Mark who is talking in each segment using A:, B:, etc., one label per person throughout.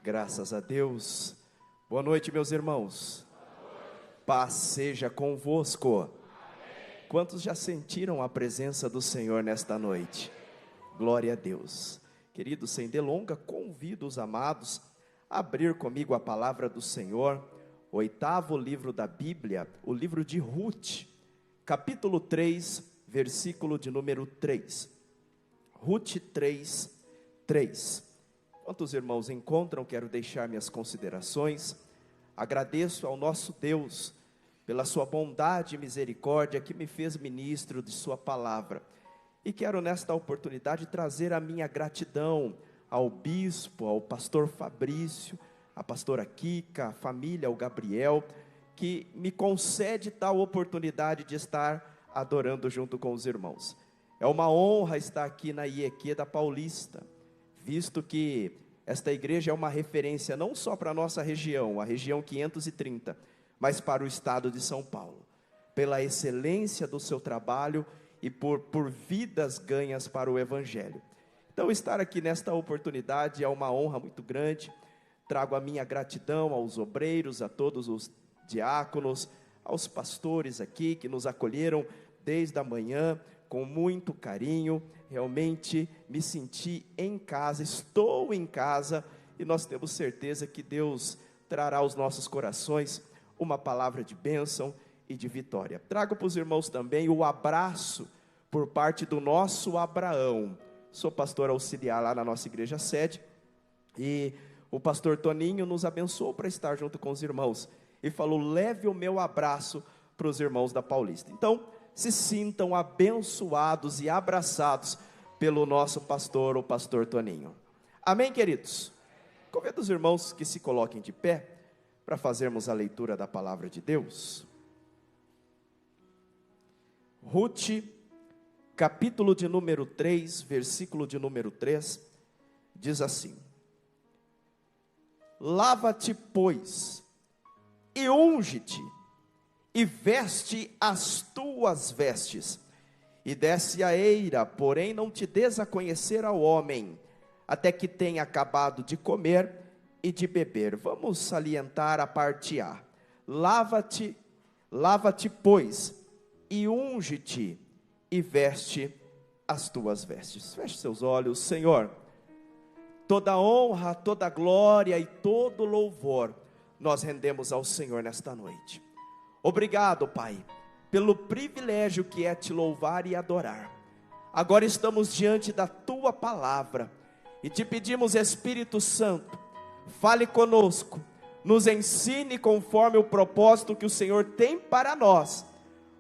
A: Graças a Deus. Boa noite, meus irmãos. Paz seja convosco. Quantos já sentiram a presença do Senhor nesta noite? Glória a Deus. Queridos, sem delonga, convido os amados a abrir comigo a palavra do Senhor, o 8º livro da Bíblia, o livro de Ruth, capítulo 3, versículo de número 3. Ruth 3, 3. Enquanto os irmãos encontram, quero deixar minhas considerações. Agradeço ao nosso Deus pela sua bondade e misericórdia que me fez ministro de sua palavra. E quero nesta oportunidade trazer a minha gratidão ao bispo, ao pastor Fabrício, à pastora Kika, à família, ao Gabriel, que me concede tal oportunidade de estar adorando junto com os irmãos. É uma honra estar aqui na IEQ da Paulista, visto que esta igreja é uma referência não só para a nossa região, a região 530, mas para o estado de São Paulo, pela excelência do seu trabalho e por vidas ganhas para o Evangelho. Então, estar aqui nesta oportunidade é uma honra muito grande. Trago a minha gratidão aos obreiros, a todos os diáconos, aos pastores aqui que nos acolheram desde a manhã, com muito carinho. Realmente me senti em casa, estou em casa, e nós temos certeza que Deus trará aos nossos corações uma palavra de bênção e de vitória. Trago para os irmãos também o abraço por parte do nosso Abraão. Sou pastor auxiliar lá na nossa igreja sede, e o pastor Toninho nos abençoou para estar junto com os irmãos, e falou: leve o meu abraço para os irmãos da Paulista. Então, se sintam abençoados e abraçados pelo nosso pastor, o pastor Toninho. Amém, queridos? Convido os irmãos que se coloquem de pé para fazermos a leitura da palavra de Deus. Ruth, capítulo de número 3, versículo de número 3, diz assim: lava-te, pois, e unge-te, e veste as tuas vestes, e desce a eira, porém não te des a conhecer ao homem, até que tenha acabado de comer e de beber. Vamos salientar a parte A. Lava-te, pois, e unge-te, e veste as tuas vestes. Feche seus olhos. Senhor, toda honra, toda glória e todo louvor nós rendemos ao Senhor nesta noite. Obrigado, Pai, pelo privilégio que é te louvar e adorar. Agora estamos diante da tua palavra e te pedimos, Espírito Santo, fale conosco, nos ensine conforme o propósito que o Senhor tem para nós.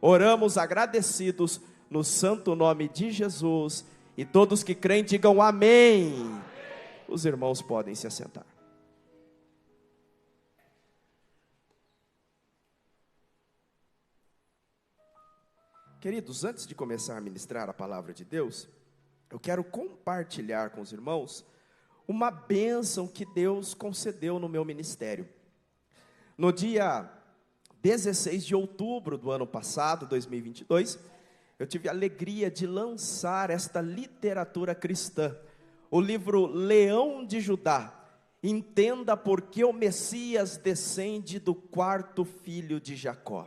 A: Oramos agradecidos no santo nome de Jesus, e todos que creem digam amém. Os irmãos podem se assentar. Queridos, antes de começar a ministrar a palavra de Deus, eu quero compartilhar com os irmãos uma bênção que Deus concedeu no meu ministério. No dia 16 de outubro do ano passado, 2022, eu tive a alegria de lançar esta literatura cristã, o livro Leão de Judá. Entenda por que o Messias descende do 4º filho de Jacó.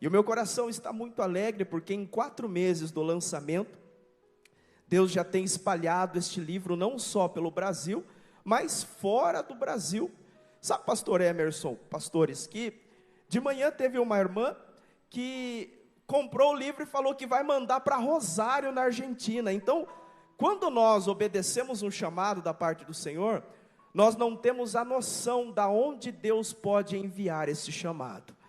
A: E o meu coração está muito alegre, porque em 4 meses do lançamento, Deus já tem espalhado este livro não só pelo Brasil, mas fora do Brasil. Sabe, pastor Emerson, pastores, que de manhã teve uma irmã que comprou o livro e falou que vai mandar para Rosário, na Argentina. Então, quando nós obedecemos um chamado da parte do Senhor, nós não temos a noção de onde Deus pode enviar esse chamado.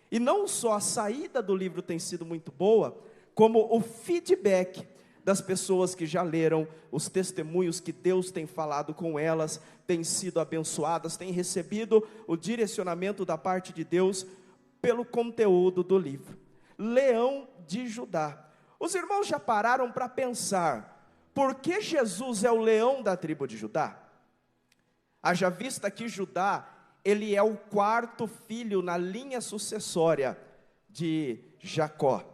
A: E não só a saída do livro tem sido muito boa, como o feedback das pessoas que já leram, os testemunhos que Deus tem falado com elas, têm sido abençoadas, têm recebido o direcionamento da parte de Deus pelo conteúdo do livro. Leão de Judá. Os irmãos já pararam para pensar, por que Jesus é o leão da tribo de Judá? Haja vista que Judá, ele é o 4º filho na linha sucessória de Jacó.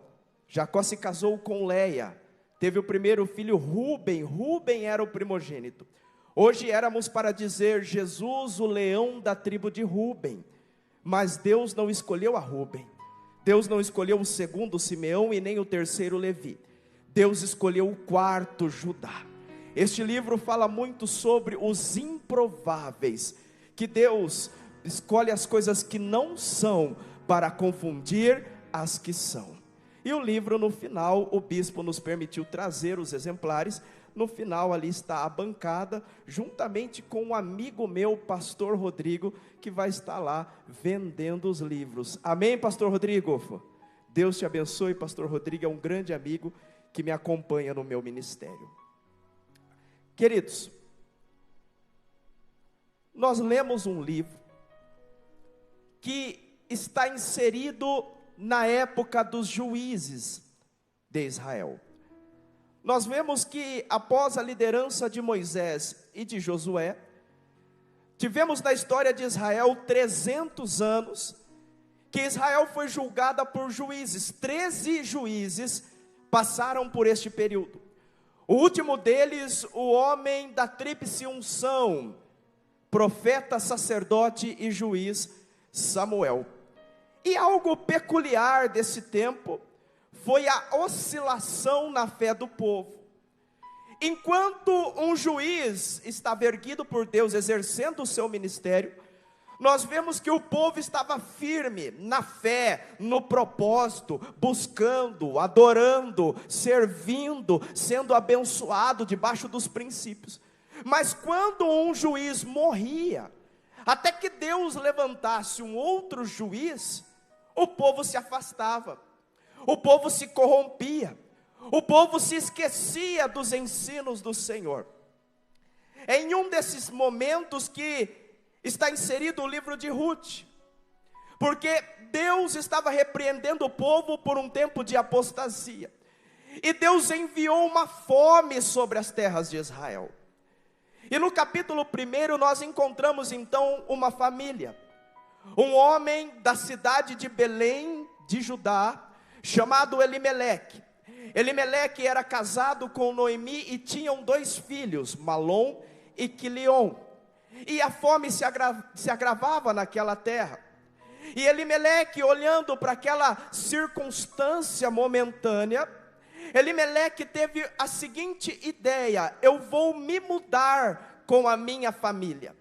A: Jacó se casou com Leia, teve o primeiro filho Rúben. Rúben era o primogênito. Hoje éramos para dizer Jesus, o leão da tribo de Rúben, mas Deus não escolheu a Rúben. Deus não escolheu o segundo Simeão e nem o terceiro Levi. Deus escolheu o quarto Judá. Este livro fala muito sobre os improváveis, que Deus escolhe as coisas que não são para confundir as que são. E o livro, no final, o bispo nos permitiu trazer os exemplares. No final ali está a bancada, juntamente com um amigo meu, pastor Rodrigo, que vai estar lá vendendo os livros. Amém, pastor Rodrigo? Deus te abençoe. Pastor Rodrigo é um grande amigo que me acompanha no meu ministério. Queridos, nós lemos um livro que está inserido na época dos juízes de Israel. Nós vemos que após a liderança de Moisés e de Josué, tivemos na história de Israel 300 anos, que Israel foi julgada por juízes. 13 juízes passaram por este período. O último deles, o homem da tríplice unção, profeta, sacerdote e juiz, Samuel. E algo peculiar desse tempo foi a oscilação na fé do povo. Enquanto um juiz estava erguido por Deus, exercendo o seu ministério, nós vemos que o povo estava firme na fé, no propósito, buscando, adorando, servindo, sendo abençoado debaixo dos princípios. Mas quando um juiz morria, até que Deus levantasse um outro juiz, o povo se afastava, o povo se corrompia, o povo se esquecia dos ensinos do Senhor. É em um desses momentos que está inserido o livro de Ruth, porque Deus estava repreendendo o povo por um tempo de apostasia, e Deus enviou uma fome sobre as terras de Israel. E no capítulo 1 nós encontramos então uma família, um homem da cidade de Belém, de Judá, chamado Elimeleque. Elimeleque era casado com Noemi e tinham 2 filhos, Malom e Quilion. E a fome se agravava naquela terra. E Elimeleque, olhando para aquela circunstância momentânea, Elimeleque teve a seguinte ideia: eu vou me mudar com a minha família.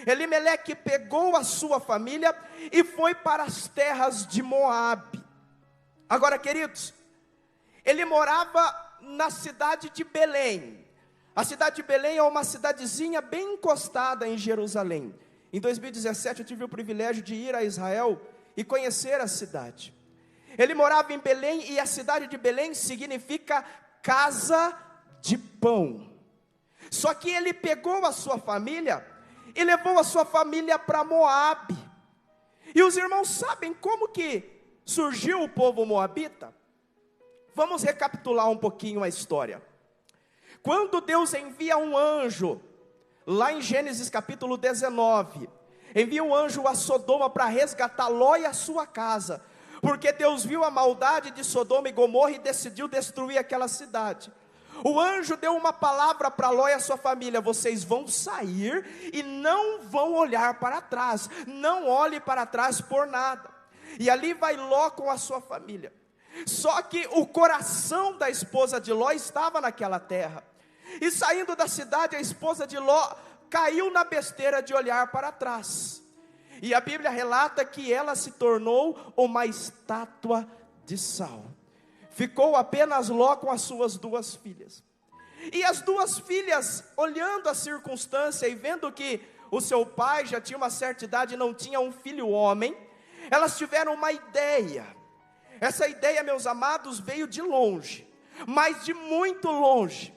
A: Elimeleque pegou a sua família e foi para as terras de Moabe. Agora, queridos, ele morava na cidade de Belém. A cidade de Belém é uma cidadezinha bem encostada em Jerusalém. Em 2017 eu tive o privilégio de ir a Israel e conhecer a cidade. Ele morava em Belém, e a cidade de Belém significa casa de pão. Só que ele pegou a sua família e levou a sua família para Moabe. E os irmãos sabem como que surgiu o povo moabita? Vamos recapitular um pouquinho a história. Quando Deus envia um anjo, lá em Gênesis capítulo 19, envia um anjo a Sodoma para resgatar Ló e a sua casa, porque Deus viu a maldade de Sodoma e Gomorra e decidiu destruir aquela cidade. O anjo deu uma palavra para Ló e a sua família: vocês vão sair e não vão olhar para trás, não olhe para trás por nada. E ali vai Ló com a sua família. Só que o coração da esposa de Ló estava naquela terra, e saindo da cidade, a esposa de Ló caiu na besteira de olhar para trás, e a Bíblia relata que ela se tornou uma estátua de sal. Ficou apenas Ló com as suas 2 filhas, e as 2 filhas, olhando a circunstância e vendo que o seu pai já tinha uma certa idade e não tinha um filho homem, elas tiveram uma ideia. Essa ideia, meus amados, veio de longe, mas de muito longe.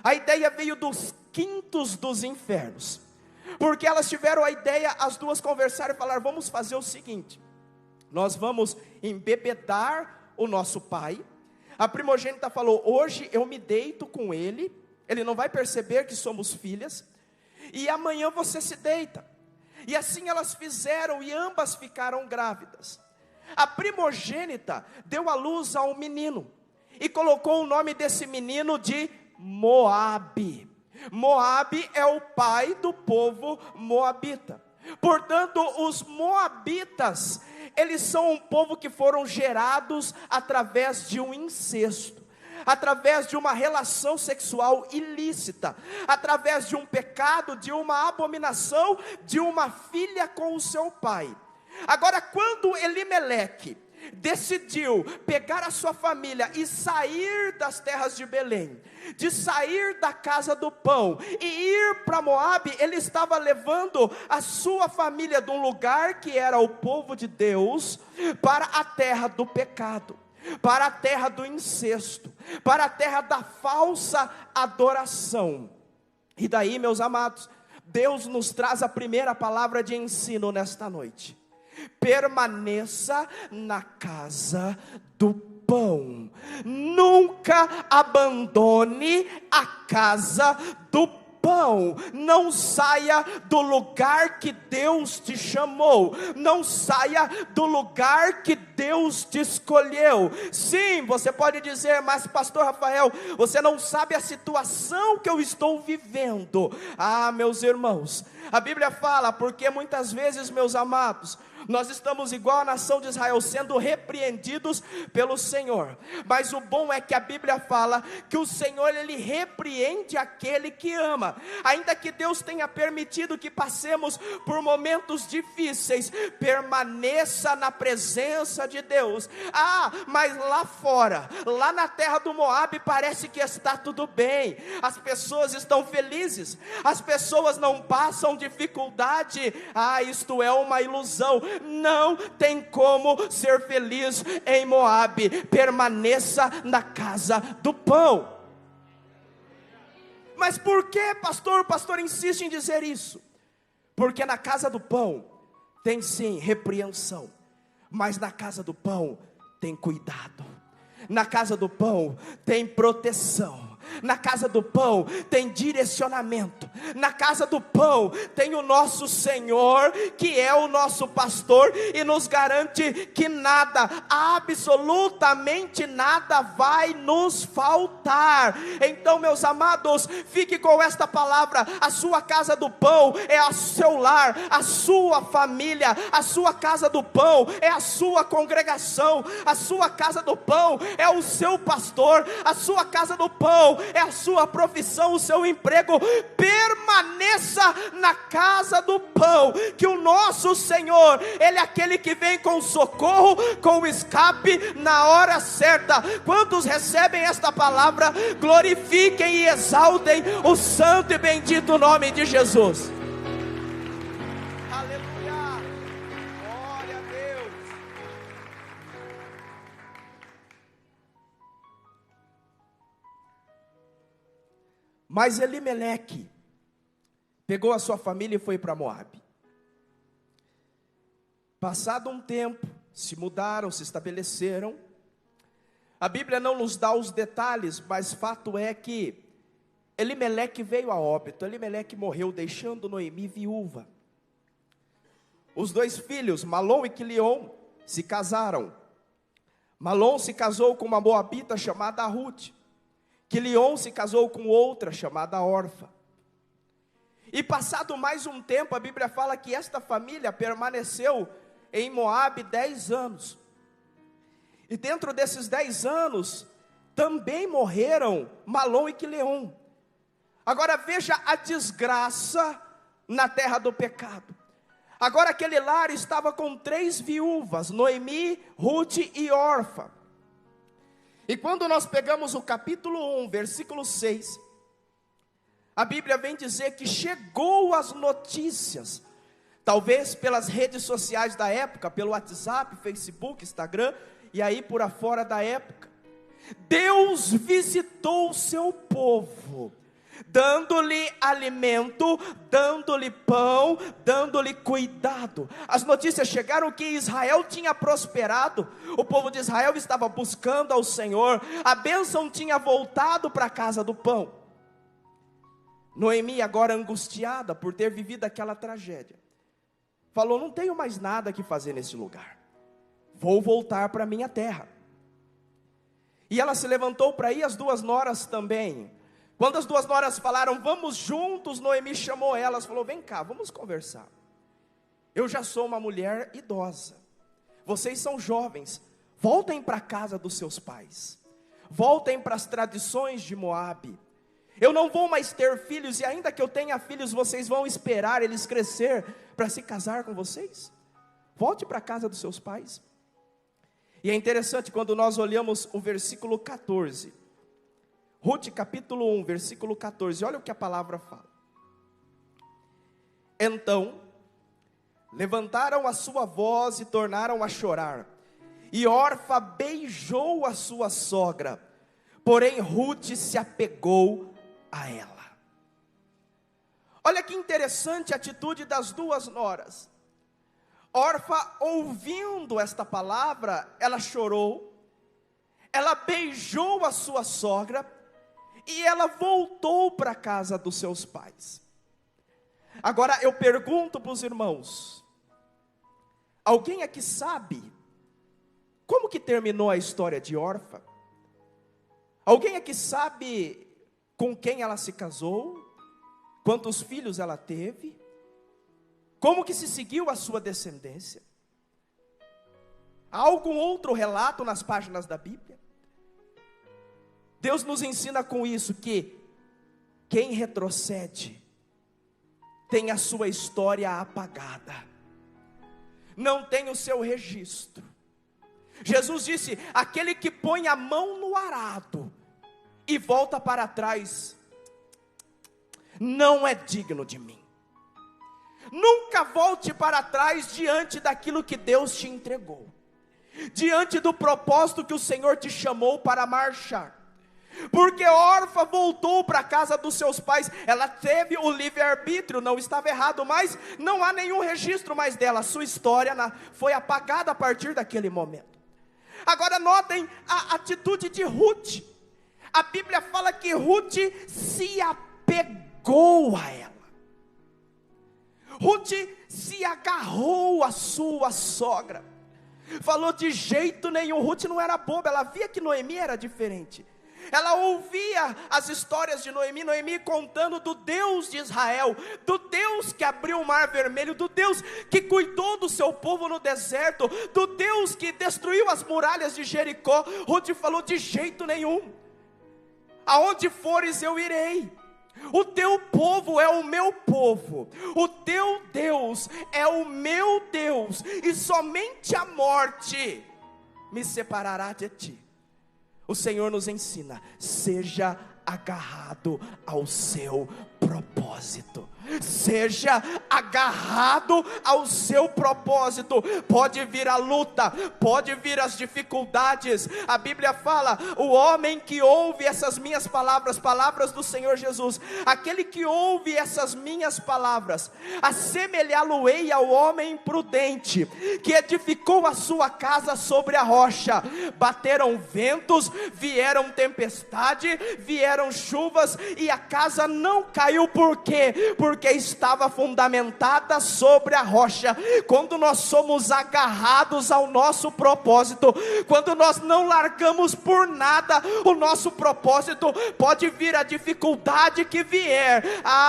A: A ideia veio dos quintos dos infernos, porque elas tiveram a ideia, as 2 conversaram e falaram: vamos fazer o seguinte, nós vamos embebedar o nosso pai. A primogênita falou: hoje eu me deito com ele, ele não vai perceber que somos filhas, e amanhã você se deita. E assim elas fizeram, e ambas ficaram grávidas. A primogênita deu à luz a um menino, e colocou o nome desse menino de Moabe. Moabe é o pai do povo moabita. Portanto, os moabitas, eles são um povo que foram gerados através de um incesto, através de uma relação sexual ilícita, através de um pecado, de uma abominação, de uma filha com o seu pai. Agora, quando Elimeleque decidiu pegar a sua família e sair das terras de Belém, de sair da casa do pão e ir para Moabe, ele estava levando a sua família de um lugar que era o povo de Deus, para a terra do pecado, para a terra do incesto, para a terra da falsa adoração. E daí, meus amados, Deus nos traz a primeira palavra de ensino nesta noite: permaneça na casa do pão. Nunca abandone a casa do pão. Não saia do lugar que Deus te chamou. Não saia do lugar que Deus te escolheu. Sim, você pode dizer: mas pastor Rafael, você não sabe a situação que eu estou vivendo. Ah, meus irmãos, a Bíblia fala, porque muitas vezes, meus amados, nós estamos igual a nação de Israel, sendo repreendidos pelo Senhor. Mas o bom é que a Bíblia fala que o Senhor, Ele repreende aquele que ama. Ainda que Deus tenha permitido que passemos por momentos difíceis, permaneça na presença de Deus. Ah, mas lá fora, lá na terra do Moabe, parece que está tudo bem. As pessoas estão felizes, as pessoas não passam dificuldade. Ah, isto é uma ilusão. Não tem como ser feliz em Moabe. Permaneça na casa do pão. Mas por que, pastor? O pastor insiste em dizer isso. Porque na casa do pão tem sim repreensão, mas na casa do pão tem cuidado. Na casa do pão tem proteção. Na casa do pão tem direcionamento. Na casa do pão tem o nosso Senhor, que é o nosso pastor, e nos garante que nada, absolutamente nada vai nos faltar. Então, meus amados, fique com esta palavra: a sua casa do pão é o seu lar, a sua família. A sua casa do pão é a sua congregação. A sua casa do pão é o seu pastor. A sua casa do pão é a sua profissão, o seu emprego. Permaneça na casa do pão, que o nosso Senhor, Ele é aquele que vem com socorro, com escape na hora certa. Quantos recebem esta palavra, glorifiquem e exaltem o santo e bendito nome de Jesus. Aleluia, glória a Deus. Mas Elimeleque pegou a sua família e foi para Moabe. Passado um tempo, se mudaram, se estabeleceram. A Bíblia não nos dá os detalhes, mas fato é que Elimeleque veio a óbito. Elimeleque morreu, deixando Noemi viúva. Os dois filhos, Malom e Quilion, se casaram. Malom se casou com uma moabita chamada Ruth. Quilion se casou com outra chamada Orfa. E passado mais um tempo, a Bíblia fala que esta família permaneceu em Moabe 10 anos. E dentro desses 10 anos, também morreram Malom e Quilion. Agora veja a desgraça na terra do pecado. Agora aquele lar estava com 3 viúvas, Noemi, Ruth e Orfa. E quando nós pegamos o capítulo 1, versículo 6, a Bíblia vem dizer que chegou as notícias, talvez pelas redes sociais da época, pelo WhatsApp, Facebook, Instagram, e aí por afora da época. Deus visitou o seu povo, dando-lhe alimento, dando-lhe pão, dando-lhe cuidado. As notícias chegaram que Israel tinha prosperado, o povo de Israel estava buscando ao Senhor, a bênção tinha voltado para a casa do pão. Noemi, agora angustiada por ter vivido aquela tragédia, falou: não tenho mais nada que fazer nesse lugar, vou voltar para minha terra. E ela se levantou para ir, as 2 noras também. Quando as duas noras falaram, vamos juntos, Noemi chamou elas, falou, vem cá, vamos conversar. Eu já sou uma mulher idosa, vocês são jovens, voltem para a casa dos seus pais, voltem para as tradições de Moabe. Eu não vou mais ter filhos, e ainda que eu tenha filhos, vocês vão esperar eles crescer para se casar com vocês? Volte para a casa dos seus pais. E é interessante quando nós olhamos o versículo 14, Ruth capítulo 1, versículo 14, olha o que a palavra fala. Então, levantaram a sua voz e tornaram a chorar, e Orfa beijou a sua sogra, porém Ruth se apegou a ela. Olha que interessante a atitude das duas noras. Orfa, ouvindo esta palavra, ela chorou, ela beijou a sua sogra, e ela voltou para a casa dos seus pais. Agora eu pergunto para os irmãos, alguém aqui sabe como que terminou a história de Orfa? Alguém aqui sabe com quem ela se casou? Quantos filhos ela teve? Como que se seguiu a sua descendência? Há algum outro relato nas páginas da Bíblia? Deus nos ensina com isso que quem retrocede tem a sua história apagada, não tem o seu registro. Jesus disse, aquele que põe a mão no arado e volta para trás, não é digno de mim. Nunca volte para trás diante daquilo que Deus te entregou, diante do propósito que o Senhor te chamou para marchar. Porque Orfa voltou para a casa dos seus pais, ela teve o livre-arbítrio, não estava errado, mas não há nenhum registro mais dela, sua história foi apagada a partir daquele momento. Agora notem a atitude de Ruth, a Bíblia fala que Ruth se apegou a ela, Ruth se agarrou à sua sogra, falou de jeito nenhum. Ruth não era boba, ela via que Noemi era diferente. Ela ouvia as histórias de Noemi contando do Deus de Israel, do Deus que abriu o mar vermelho, do Deus que cuidou do seu povo no deserto, do Deus que destruiu as muralhas de Jericó. Ruth falou, de jeito nenhum, aonde fores eu irei, o teu povo é o meu povo, o teu Deus é o meu Deus, e somente a morte me separará de ti. O Senhor nos ensina, seja agarrado ao seu propósito, seja agarrado ao seu propósito. Pode vir a luta, pode vir as dificuldades, a Bíblia fala, o homem que ouve essas minhas palavras, palavras do Senhor Jesus, aquele que ouve essas minhas palavras, assemelhá-lo-ei ao homem prudente, que edificou a sua casa sobre a rocha. Bateram ventos, vieram tempestade, vieram chuvas, e a casa não caiu. Por quê? Porque estava fundamentada sobre a rocha. Quando nós somos agarrados ao nosso propósito, quando nós não largamos por nada o nosso propósito, pode vir a dificuldade que vier,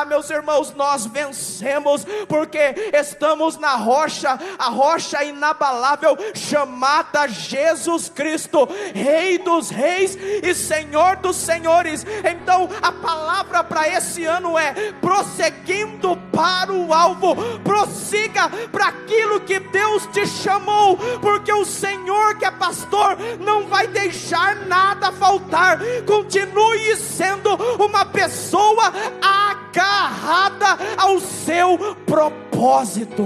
A: meus irmãos, nós vencemos, porque estamos na rocha, a rocha inabalável, chamada Jesus Cristo, Rei dos reis e Senhor dos senhores. Então a palavra para esse ano é, prosseguindo para o alvo, prossiga para aquilo que Deus te chamou, porque o Senhor que é pastor não vai deixar nada faltar. Continue sendo uma pessoa agarrada ao seu propósito.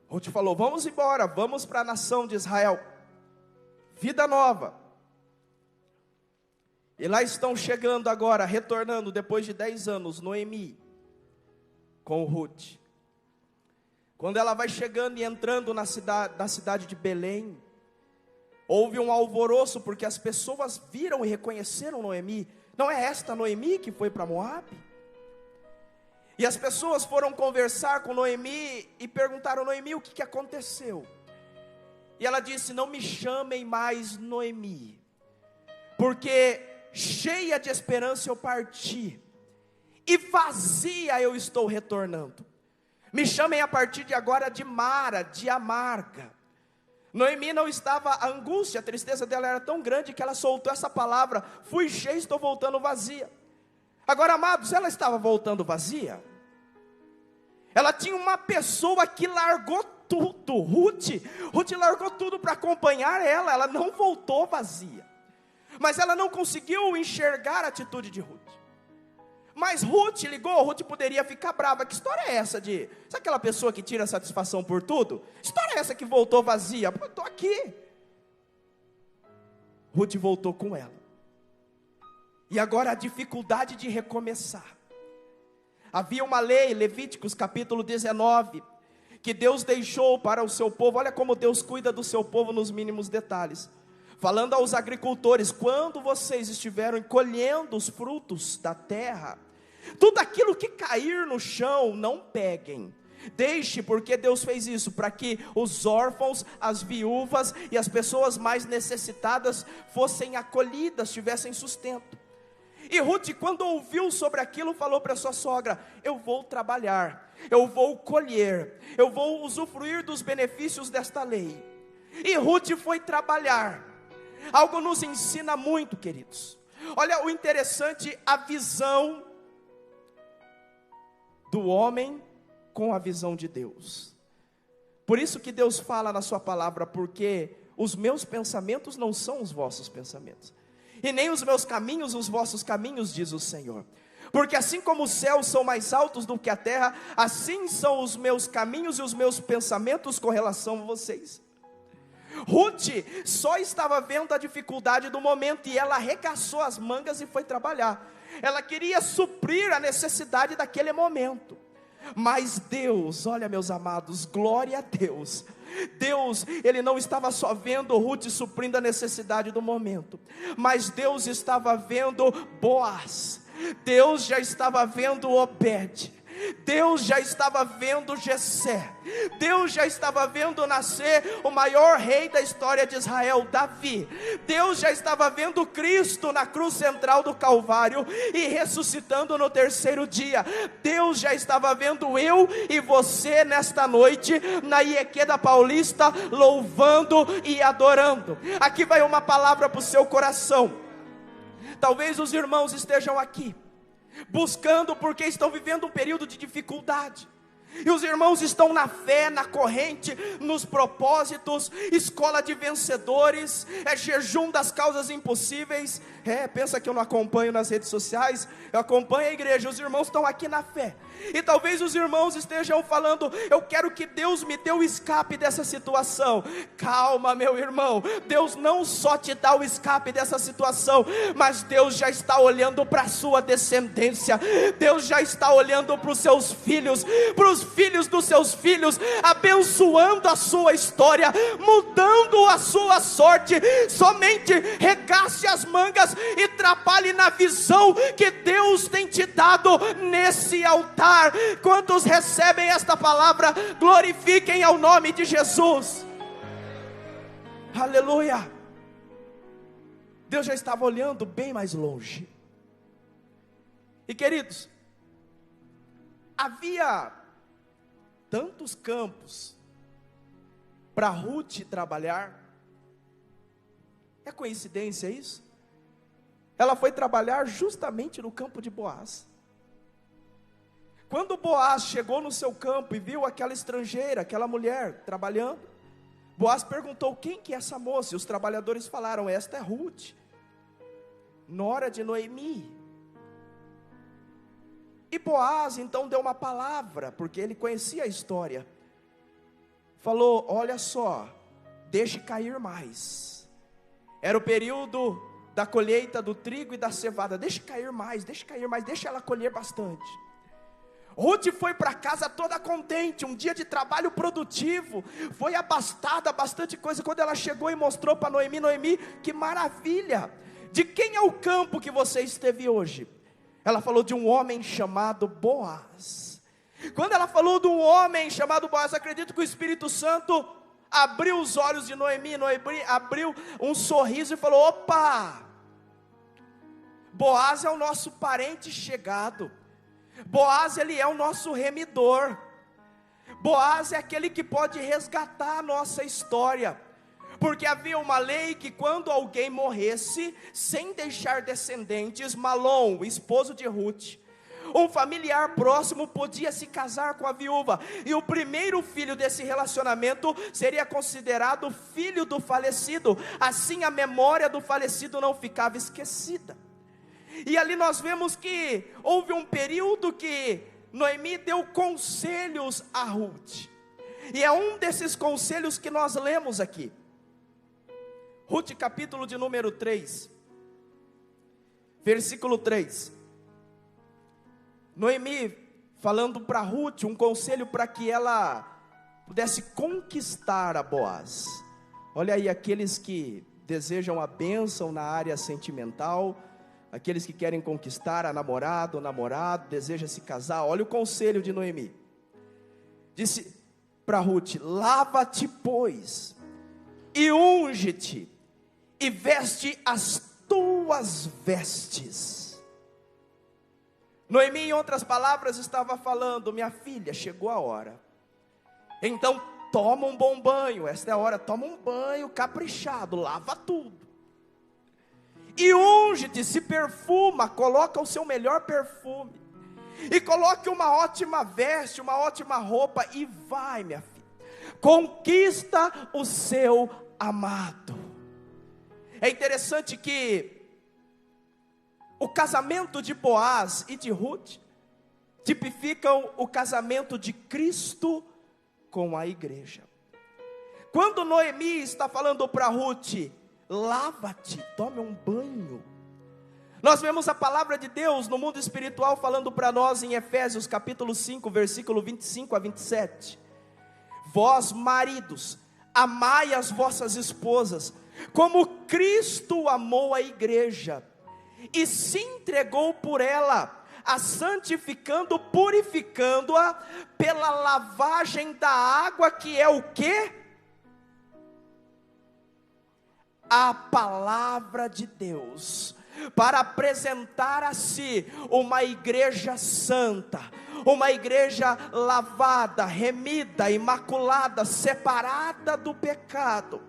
A: Ruth falou, vamos embora, vamos para a nação de Israel, vida nova. E lá estão chegando agora, retornando depois de 10 anos, Noemi com Ruth. Quando ela vai chegando e entrando na cidade de Belém, houve um alvoroço, porque as pessoas viram e reconheceram Noemi. Não é esta Noemi que foi para Moabe? E as pessoas foram conversar com Noemi e perguntaram, Noemi, o que aconteceu? E ela disse, não me chamem mais Noemi, porque cheia de esperança eu parti, e vazia eu estou retornando. Me chamem a partir de agora de Mara, de amarga. Noemi não estava, a angústia, a tristeza dela era tão grande que ela soltou essa palavra: fui cheia, estou voltando vazia. Agora, amados, ela estava voltando vazia. Ela tinha uma pessoa que largou tudo. Ruth largou tudo para acompanhar ela. Ela não voltou vazia, mas ela não conseguiu enxergar a atitude de Ruth. Mas Ruth ligou. Ruth poderia ficar brava. Que história é essa de... Sabe aquela pessoa que tira satisfação por tudo? Que história é essa que voltou vazia? Eu estou aqui. Ruth voltou com ela. E agora a dificuldade de recomeçar. Havia uma lei, Levíticos capítulo 19, que Deus deixou para o seu povo. Olha como Deus cuida do seu povo nos mínimos detalhes. Falando aos agricultores: quando vocês estiverem colhendo os frutos da terra, tudo aquilo que cair no chão, não peguem. Deixe, porque Deus fez isso para que os órfãos, as viúvas e as pessoas mais necessitadas fossem acolhidas, tivessem sustento. E Ruth, quando ouviu sobre aquilo, falou para sua sogra: eu vou trabalhar, eu vou colher, eu vou usufruir dos benefícios desta lei. E Ruth foi trabalhar. Algo nos ensina muito, queridos. Olha o interessante, a visão do homem com a visão de Deus. Por isso que Deus fala na sua palavra: porque os meus pensamentos não são os vossos pensamentos, e nem os meus caminhos os vossos caminhos, diz o Senhor. Porque assim como os céus são mais altos do que a terra, assim são os meus caminhos e os meus pensamentos com relação a vocês. Ruth só estava vendo a dificuldade do momento, e ela arregaçou as mangas e foi trabalhar. Ela queria suprir a necessidade daquele momento. Mas Deus, olha, meus amados, glória a Deus. Deus, Ele não estava só vendo Ruth suprindo a necessidade do momento, mas Deus estava vendo Boaz. Deus já estava vendo Obed. Deus já estava vendo Jessé. Deus já estava vendo nascer o maior rei da história de Israel, Davi. Deus já estava vendo Cristo na cruz central do Calvário e ressuscitando no terceiro dia. Deus já estava vendo eu e você nesta noite na Iequeda Paulista, louvando e adorando. Aqui vai uma palavra para o seu coração. Talvez os irmãos estejam aqui buscando porque estão vivendo um período de dificuldade, e os irmãos estão na fé, na corrente, nos propósitos, escola de vencedores, jejum das causas impossíveis. Pensa que eu não acompanho nas redes sociais? Eu acompanho a igreja. Os irmãos estão aqui na fé, e talvez os irmãos estejam falando: eu quero que Deus me dê o escape dessa situação. Calma, meu irmão, Deus não só te dá o escape dessa situação, mas Deus já está olhando para a sua descendência. Deus já está olhando para os seus filhos, para os filhos dos seus filhos, abençoando a sua história, mudando a sua sorte. Somente regace as mangas e trabalhe na visão que Deus tem te dado nesse altar. Quantos recebem esta palavra, glorifiquem ao nome de Jesus. Aleluia. Deus já estava olhando bem mais longe. E queridos, havia tantos campos para Ruth trabalhar. É coincidência isso? Ela foi trabalhar justamente no campo de Boaz. Quando Boaz chegou no seu campo e viu aquela estrangeira, aquela mulher trabalhando, Boaz perguntou: quem que é essa moça? E os trabalhadores falaram: esta é Ruth, nora de Noemi. E Boaz então deu uma palavra, porque ele conhecia a história. Falou: olha só, deixe cair mais. Era o período da colheita do trigo e da cevada. Deixe cair mais, deixa ela colher bastante. Ruth foi para casa toda contente, um dia de trabalho produtivo, foi abastada, bastante coisa. Quando ela chegou e mostrou para Noemi: Noemi, que maravilha, de quem é o campo que você esteve hoje? Ela falou: de um homem chamado Boaz. Quando ela falou de um homem chamado Boaz, acredito que o Espírito Santo abriu os olhos de Noemi. Noemi abriu um sorriso e falou: opa, Boaz é o nosso parente chegado. Boaz, ele é o nosso remidor. Boaz é aquele que pode resgatar a nossa história. Porque havia uma lei que quando alguém morresse, sem deixar descendentes, Malom, o esposo de Ruth, um familiar próximo podia se casar com a viúva, e o primeiro filho desse relacionamento seria considerado filho do falecido. Assim a memória do falecido não ficava esquecida. E ali nós vemos que houve um período que Noemi deu conselhos a Ruth, e é um desses conselhos que nós lemos aqui. Ruth capítulo de número 3, versículo 3. Noemi falando para Ruth um conselho para que ela pudesse conquistar a Boaz. Olha aí, aqueles que desejam a bênção na área sentimental, aqueles que querem conquistar a namorada ou namorado, deseja se casar, olha o conselho de Noemi. Disse para Ruth: lava-te, pois, e unge-te, e veste as tuas vestes. Noemi, em outras palavras, estava falando: minha filha, chegou a hora, então toma um bom banho, esta é a hora, toma um banho caprichado, lava tudo, e unge-te, se perfuma, coloca o seu melhor perfume, e coloque uma ótima veste, uma ótima roupa, e vai, minha filha, conquista o seu amado. É interessante que o casamento de Boaz e de Ruth tipificam o casamento de Cristo com a igreja. Quando Noemi está falando para Ruth: lava-te, tome um banho, nós vemos a palavra de Deus no mundo espiritual falando para nós em Efésios capítulo 5, versículo 25 a 27. Vós, maridos, amai as vossas esposas, como Cristo amou a igreja, e se entregou por ela, a santificando, purificando-a, pela lavagem da água, que é o quê? A palavra de Deus, para apresentar a si uma igreja santa, uma igreja lavada, remida, imaculada, separada do pecado.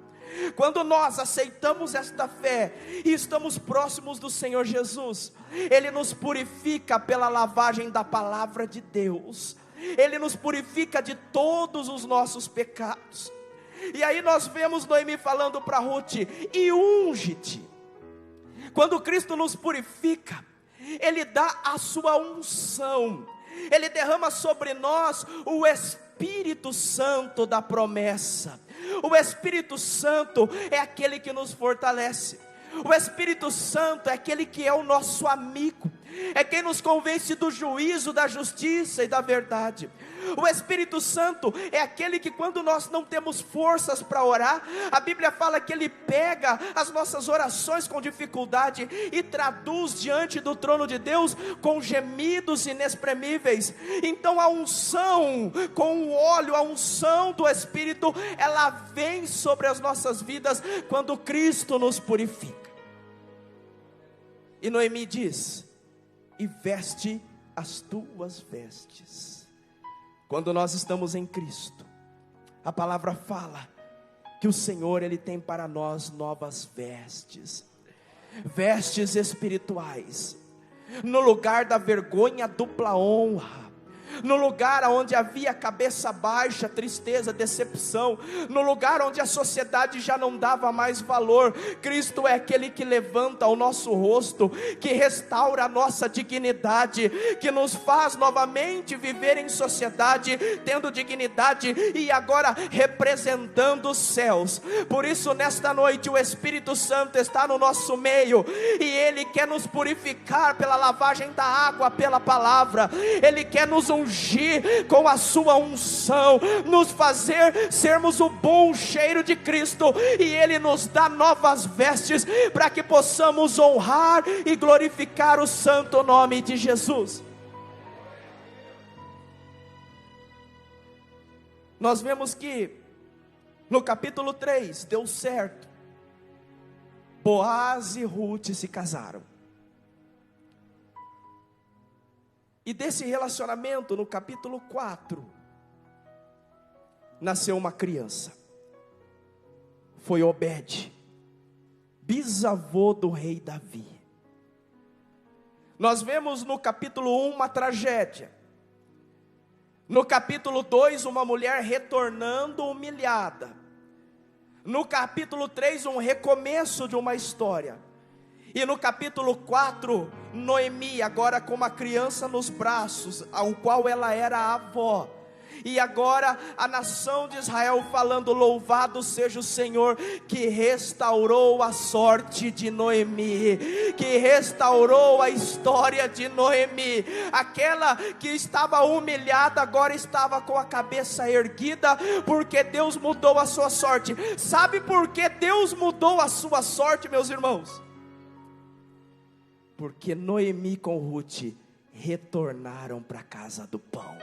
A: Quando nós aceitamos esta fé e estamos próximos do Senhor Jesus, Ele nos purifica pela lavagem da palavra de Deus, Ele nos purifica de todos os nossos pecados. E aí nós vemos Noemi falando para Ruth: e unge-te. Quando Cristo nos purifica, Ele dá a sua unção, Ele derrama sobre nós o Espírito Santo da promessa. O Espírito Santo é aquele que nos fortalece. O Espírito Santo é aquele que é o nosso amigo, é quem nos convence do juízo, da justiça e da verdade. O Espírito Santo é aquele que, quando nós não temos forças para orar, a Bíblia fala que Ele pega as nossas orações com dificuldade e traduz diante do trono de Deus com gemidos inexprimíveis. Então a unção com o óleo, a unção do Espírito, ela vem sobre as nossas vidas quando Cristo nos purifica. E Noemi diz: e veste as tuas vestes. Quando nós estamos em Cristo, a palavra fala que o Senhor, Ele tem para nós novas vestes, vestes espirituais. No lugar da vergonha, dupla honra. No lugar onde havia cabeça baixa, tristeza, decepção, no lugar onde a sociedade já não dava mais valor, Cristo é aquele que levanta o nosso rosto, que restaura a nossa dignidade, que nos faz novamente viver em sociedade, tendo dignidade e agora representando os céus. Por isso nesta noite o Espírito Santo está no nosso meio, e Ele quer nos purificar pela lavagem da água, pela palavra. Ele quer nos ungir com a sua unção, nos fazer sermos o bom cheiro de Cristo, e Ele nos dá novas vestes para que possamos honrar e glorificar o santo nome de Jesus. Nós vemos que no capítulo 3 deu certo. Boaz e Ruth se casaram. E desse relacionamento, no capítulo 4, nasceu uma criança. Foi Obed, bisavô do rei Davi. Nós vemos no capítulo 1 uma tragédia. No capítulo 2, uma mulher retornando humilhada. No capítulo 3, um recomeço de uma história. E no capítulo 4, Noemi, agora com uma criança nos braços, ao qual ela era avó. E agora a nação de Israel falando: louvado seja o Senhor, que restaurou a sorte de Noemi, que restaurou a história de Noemi. Aquela que estava humilhada, agora estava com a cabeça erguida, porque Deus mudou a sua sorte. Sabe por que Deus mudou a sua sorte, meus irmãos? Porque Noemi com Ruth retornaram para a casa do pão.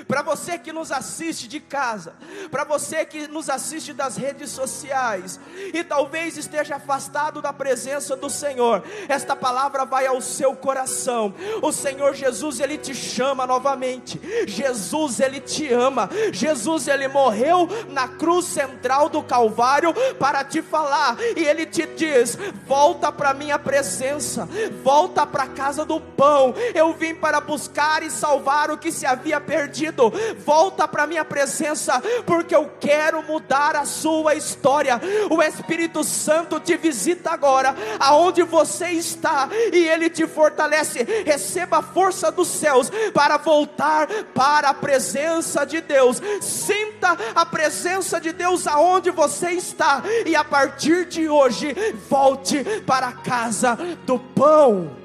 A: Para você que nos assiste de casa, para você que nos assiste das redes sociais, e talvez esteja afastado da presença do Senhor, esta palavra vai ao seu coração. O Senhor Jesus, Ele te chama novamente. Jesus, Ele te ama. Jesus, Ele morreu na cruz central do Calvário para te falar, e Ele te diz: volta para a minha presença, volta para a casa do pão. Eu vim para buscar e salvar o que se havia perdido. Volta para a minha presença, porque eu quero mudar a sua história. O Espírito Santo te visita agora, aonde você está, e Ele te fortalece. Receba a força dos céus para voltar para a presença de Deus. Sinta a presença de Deus aonde você está, e a partir de hoje, volte para a casa do pão.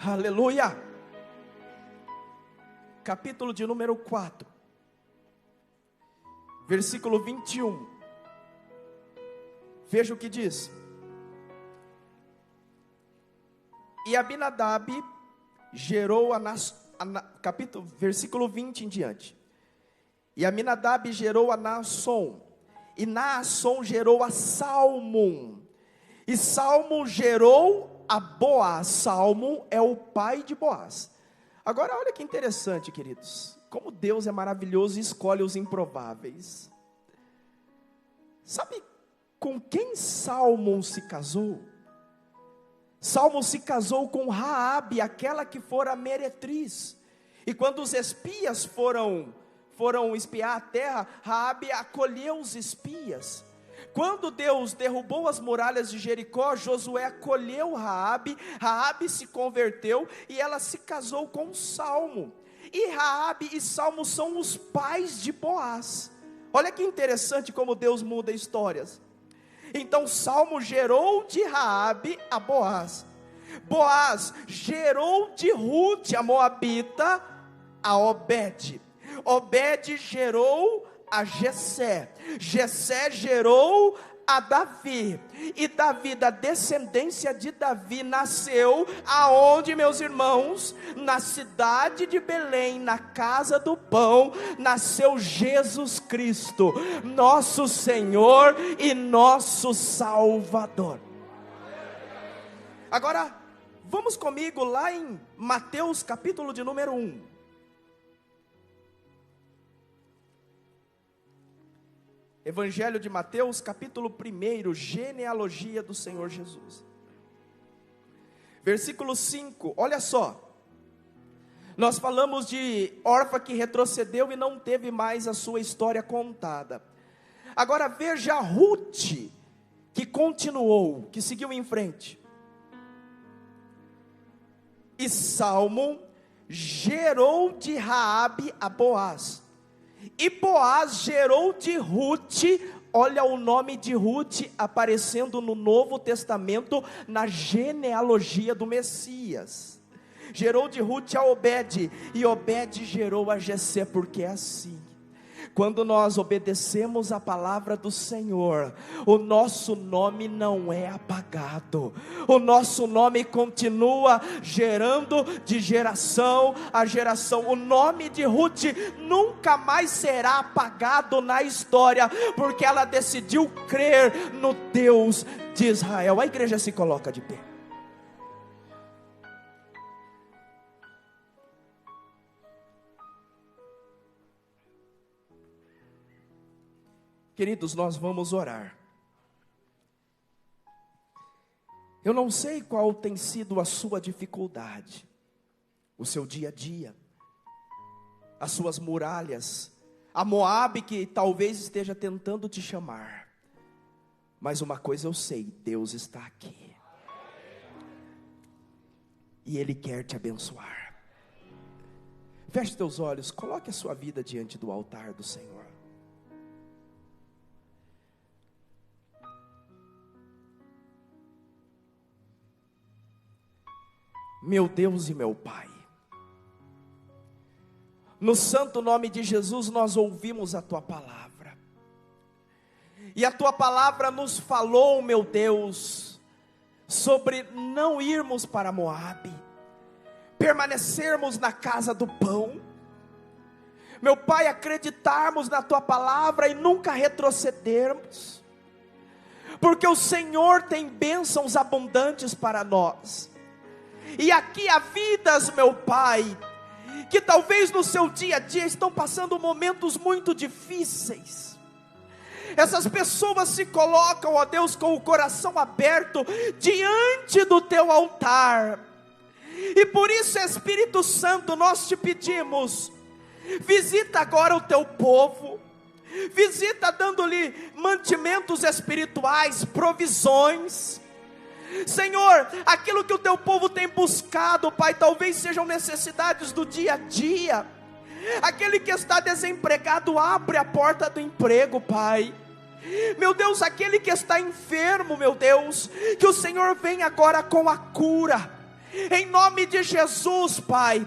A: Aleluia. Capítulo de número 4, versículo 21. Veja o que diz: e Abinadab gerou versículo 20 em diante. E Aminadab gerou a Naasson, e Naasson gerou a Salmum, e Salmum gerou a Boaz. Salmum é o pai de Boaz. Agora olha que interessante, queridos, como Deus é maravilhoso e escolhe os improváveis. Sabe com quem Salmum se casou? Salmum se casou com Raabe, aquela que fora meretriz. E quando os espias foram espiar a terra, Raabe acolheu os espias. Quando Deus derrubou as muralhas de Jericó, Josué acolheu Raabe. Raabe se converteu e ela se casou com Salmo. E Raabe e Salmo são os pais de Boaz. Olha que interessante como Deus muda histórias. Então Salmo gerou de Raabe a Boaz. Boaz gerou de Ruth, a moabita, a Obed. Obed gerou a Jessé. Jessé gerou a Davi. E Davi, da descendência de Davi, nasceu aonde, meus irmãos? Na cidade de Belém, na casa do pão, nasceu Jesus Cristo, nosso Senhor e nosso Salvador. Agora, vamos comigo lá em Mateus capítulo de número 1. Evangelho de Mateus, capítulo 1, genealogia do Senhor Jesus. Versículo 5, olha só. Nós falamos de órfã que retrocedeu e não teve mais a sua história contada. Agora veja Ruth, que continuou, que seguiu em frente. E Salmo gerou de Raabe a Boaz. E Boaz gerou de Ruth. Olha o nome de Ruth aparecendo no Novo Testamento, na genealogia do Messias. Gerou de Ruth a Obed, e Obed gerou a Jessé, porque é assim. Quando nós obedecemos a palavra do Senhor, o nosso nome não é apagado, o nosso nome continua gerando de geração a geração. O nome de Ruth nunca mais será apagado na história, porque ela decidiu crer no Deus de Israel. A igreja se coloca de pé. Queridos, nós vamos orar. Eu não sei qual tem sido a sua dificuldade, o seu dia a dia, as suas muralhas, a Moabe que talvez esteja tentando te chamar. Mas uma coisa eu sei, Deus está aqui. E Ele quer te abençoar. Feche teus olhos, coloque a sua vida diante do altar do Senhor. Meu Deus e meu Pai, no santo nome de Jesus nós ouvimos a Tua palavra, e a Tua palavra nos falou, meu Deus, sobre não irmos para Moabe, permanecermos na casa do pão, meu Pai, acreditarmos na Tua palavra e nunca retrocedermos, porque o Senhor tem bênçãos abundantes para nós. E aqui há vidas, meu Pai, que talvez no seu dia a dia estão passando momentos muito difíceis. Essas pessoas se colocam, ó Deus, com o coração aberto diante do Teu altar. E por isso, Espírito Santo, nós te pedimos, visita agora o Teu povo, visita dando-lhe mantimentos espirituais, provisões. Senhor, aquilo que o Teu povo tem buscado, Pai, talvez sejam necessidades do dia a dia. Aquele que está desempregado, abre a porta do emprego, Pai. Meu Deus, aquele que está enfermo, meu Deus, que o Senhor venha agora com a cura, em nome de Jesus, Pai.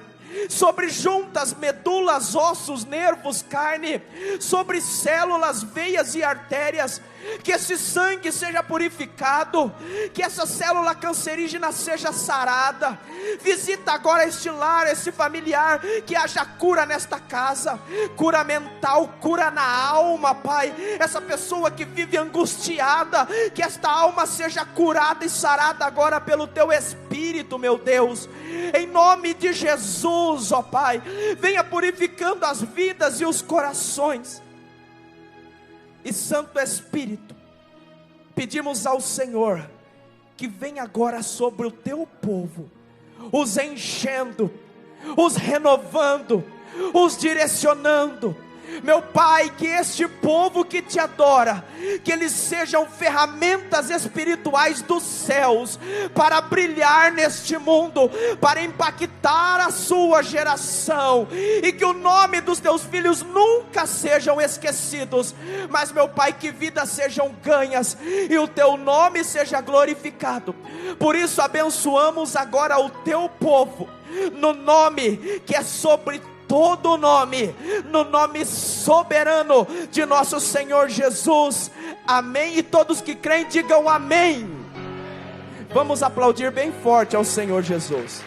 A: Sobre juntas, medulas, ossos, nervos, carne, sobre células, veias e artérias, que esse sangue seja purificado, que essa célula cancerígena seja sarada. Visita agora este lar, esse familiar, que haja cura nesta casa, cura mental, cura na alma, Pai. Essa pessoa que vive angustiada, que esta alma seja curada e sarada agora pelo Teu Espírito, meu Deus, em nome de Jesus, ó Pai. Venha purificando as vidas e os corações. E Santo Espírito, pedimos ao Senhor que venha agora sobre o Teu povo, os enchendo, os renovando, os direcionando. Meu Pai, que este povo que Te adora, que eles sejam ferramentas espirituais dos céus, para brilhar neste mundo, para impactar a sua geração, e que o nome dos Teus filhos nunca sejam esquecidos, mas meu Pai, que vidas sejam ganhas, e o Teu nome seja glorificado. Por isso abençoamos agora o Teu povo, no nome que é sobre todo nome, no nome soberano de nosso Senhor Jesus, amém. E todos que creem digam amém. Vamos aplaudir bem forte ao Senhor Jesus.